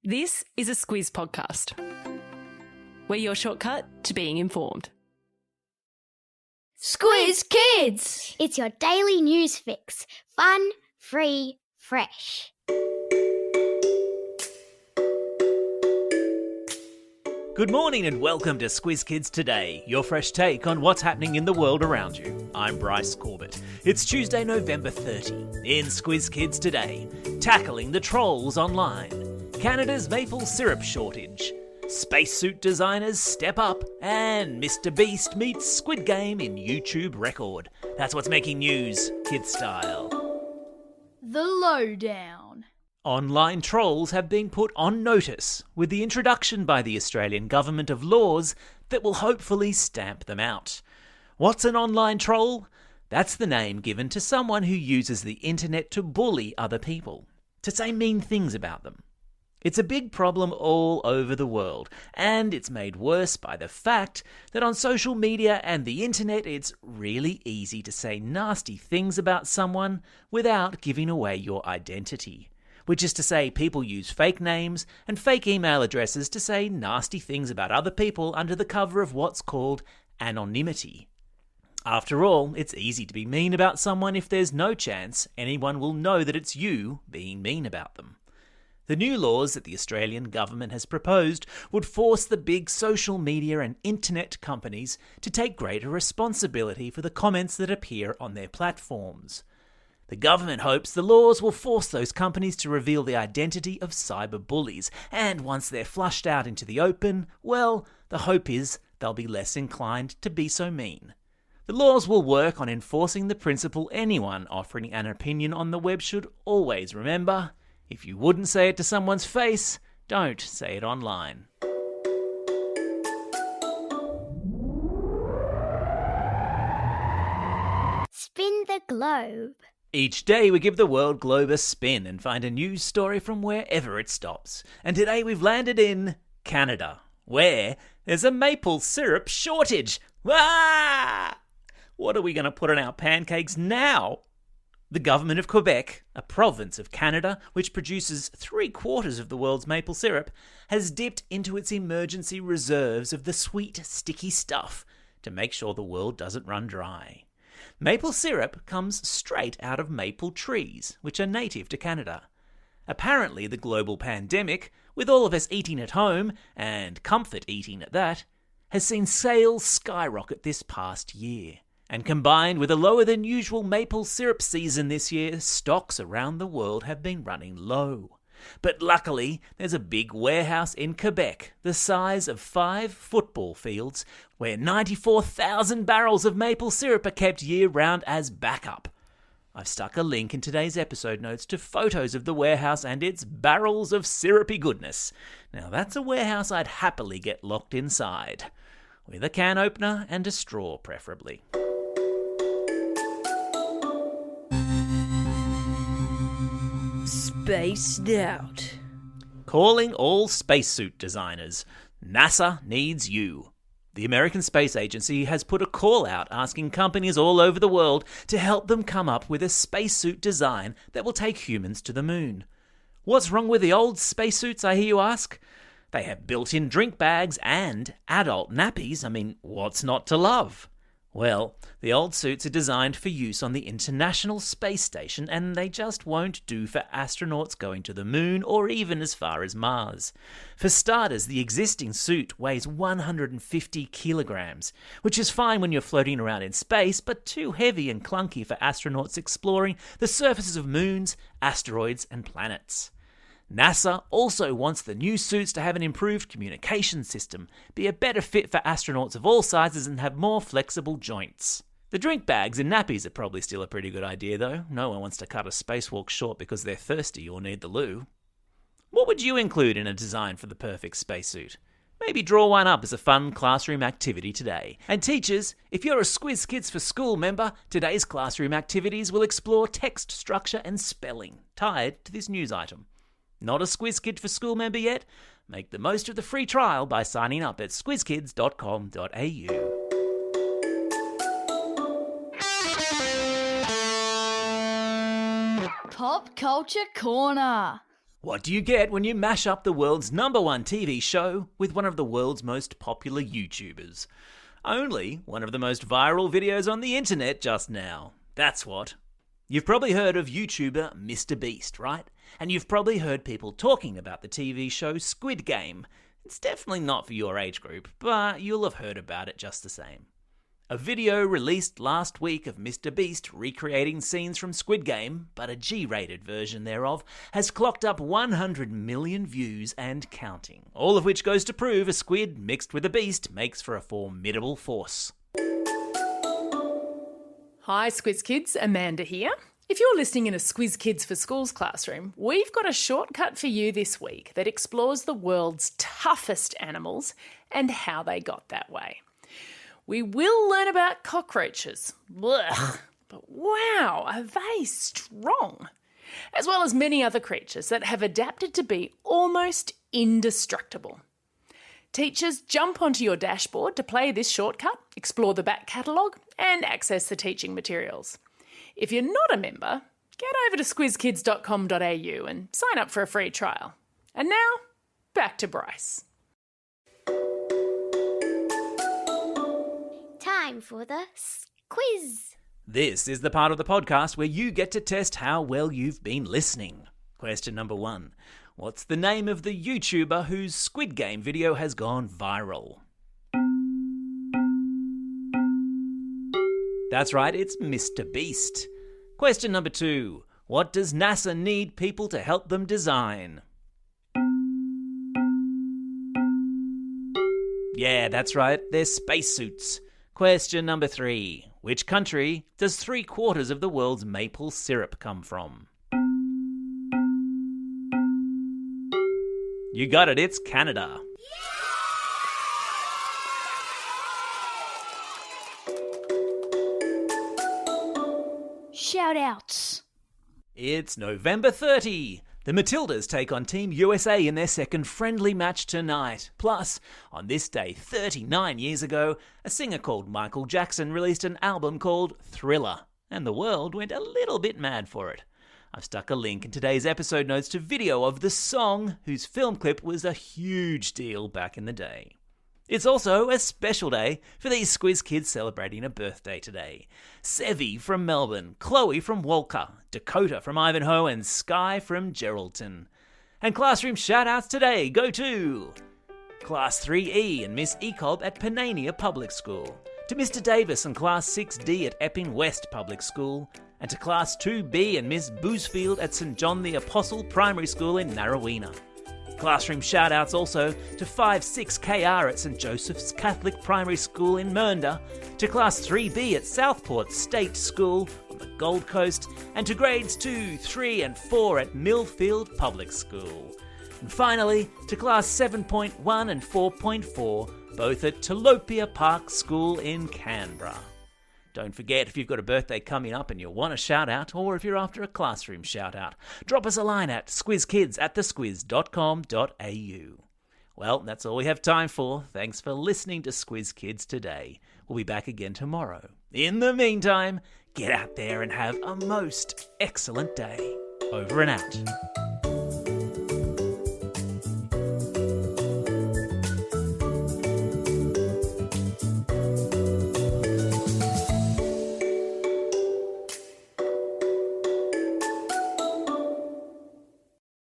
This is a Squiz podcast. We're your shortcut to being informed. Squiz Kids! It's your daily news fix. Fun, free, fresh. Good morning and welcome to Squiz Kids Today, your fresh take on what's happening in the world around you. I'm Bryce Corbett. It's Tuesday, November 30. In Squiz Kids Today, tackling the trolls online, Canada's maple syrup shortage, spacesuit designers step up, and Mr. Beast meets Squid Game in YouTube record. That's what's making news, kid style. The lowdown. Online trolls have been put on notice with the introduction by the Australian government of laws that will hopefully stamp them out. What's an online troll? That's the name given to someone who uses the internet to bully other people, to say mean things about them. It's a big problem all over the world, and it's made worse by the fact that on social media and the internet it's really easy to say nasty things about someone without giving away your identity. Which is to say, people use fake names and fake email addresses to say nasty things about other people under the cover of what's called anonymity. After all, it's easy to be mean about someone if there's no chance anyone will know that it's you being mean about them. The new laws that the Australian government has proposed would force the big social media and internet companies to take greater responsibility for the comments that appear on their platforms. The government hopes the laws will force those companies to reveal the identity of cyberbullies, and once they're flushed out into the open, well, the hope is they'll be less inclined to be so mean. The laws will work on enforcing the principle anyone offering an opinion on the web should always remember: if you wouldn't say it to someone's face, don't say it online. Spin the globe. Each day we give the world globe a spin and find a news story from wherever it stops. And today we've landed in Canada, where there's a maple syrup shortage. Ah! What are we going to put on our pancakes now? The government of Quebec, a province of Canada which produces 3/4 of the world's maple syrup, has dipped into its emergency reserves of the sweet, sticky stuff to make sure the world doesn't run dry. Maple syrup comes straight out of maple trees, which are native to Canada. Apparently, the global pandemic, with all of us eating at home, and comfort eating at that, has seen sales skyrocket this past year. And combined with a lower than usual maple syrup season this year, stocks around the world have been running low. But luckily, there's a big warehouse in Quebec, the size of 5 football fields, where 94,000 barrels of maple syrup are kept year-round as backup. I've stuck a link in today's episode notes to photos of the warehouse and its barrels of syrupy goodness. Now that's a warehouse I'd happily get locked inside, with a can opener and a straw preferably. Spaced out. Calling all spacesuit designers. NASA needs you. The American Space Agency has put a call out asking companies all over the world to help them come up with a spacesuit design that will take humans to the moon. What's wrong with the old spacesuits, I hear you ask? They have built-in drink bags and adult nappies. I mean, what's not to love? Well, the old suits are designed for use on the International Space Station, and they just won't do for astronauts going to the moon or even as far as Mars. For starters, the existing suit weighs 150 kilograms, which is fine when you're floating around in space, but too heavy and clunky for astronauts exploring the surfaces of moons, asteroids, and planets. NASA also wants the new suits to have an improved communication system, be a better fit for astronauts of all sizes, and have more flexible joints. The drink bags and nappies are probably still a pretty good idea though. No one wants to cut a spacewalk short because they're thirsty or need the loo. What would you include in a design for the perfect spacesuit? Maybe draw one up as a fun classroom activity today. And teachers, if you're a Squiz Kids for School member, today's classroom activities will explore text structure and spelling, tied to this news item. Not a Squiz Kid for School member yet? Make the most of the free trial by signing up at squizkids.com.au. Pop Culture Corner. What do you get when you mash up the world's #1 TV show with one of the world's most popular YouTubers? Only one of the most viral videos on the internet just now. That's what. You've probably heard of YouTuber Mr. Beast, right? And you've probably heard people talking about the TV show Squid Game. It's definitely not for your age group, but you'll have heard about it just the same. A video released last week of Mr. Beast recreating scenes from Squid Game, but a G-rated version thereof, has clocked up 100 million views and counting, all of which goes to prove a squid mixed with a beast makes for a formidable force. Hi, Squiz Kids, Amanda here. If you're listening in a Squiz Kids for Schools classroom, we've got a shortcut for you this week that explores the world's toughest animals and how they got that way. We will learn about cockroaches. Blech. But wow, are they strong? As well as many other creatures that have adapted to be almost indestructible. Teachers, jump onto your dashboard to play this shortcut, explore the back catalogue, and access the teaching materials. If you're not a member, get over to squizkids.com.au and sign up for a free trial. And now, back to Bryce. Time for the quiz. This is the part of the podcast where you get to test how well you've been listening. Question number 1. What's the name of the YouTuber whose Squid Game video has gone viral? That's right, it's Mr. Beast. Question number 2. What does NASA need people to help them design? Yeah, that's right, they're spacesuits. Question number 3. Which country does 3/4 of the world's maple syrup come from? You got it, it's Canada. Shout outs. It's November 30. The Matildas take on Team USA in their second friendly match tonight. Plus, on this day 39 years ago, a singer called Michael Jackson released an album called Thriller, and the world went a little bit mad for it. I've stuck a link in today's episode notes to video of the song, whose film clip was a huge deal back in the day. It's also a special day for these Squiz Kids celebrating a birthday today. Sevi from Melbourne, Chloe from Walker, Dakota from Ivanhoe, and Sky from Geraldton. And classroom shout-outs today go to Class 3E and Miss Ecob at Panania Public School, to Mr. Davis and Class 6D at Epping West Public School, and to Class 2B and Miss Boosfield at St John the Apostle Primary School in Narrowena. Classroom shout-outs also to 5-6KR at St Joseph's Catholic Primary School in Mernda, to Class 3B at Southport State School on the Gold Coast, and to Grades 2, 3 and 4 at Millfield Public School. And finally, to Class 7.1 and 4.4, both at Tilopia Park School in Canberra. Don't forget, if you've got a birthday coming up and you want a shout-out, or if you're after a classroom shout-out, drop us a line at squizkids@thesquiz.com.au. Well, that's all we have time for. Thanks for listening to Squiz Kids today. We'll be back again tomorrow. In the meantime, get out there and have a most excellent day. Over and out.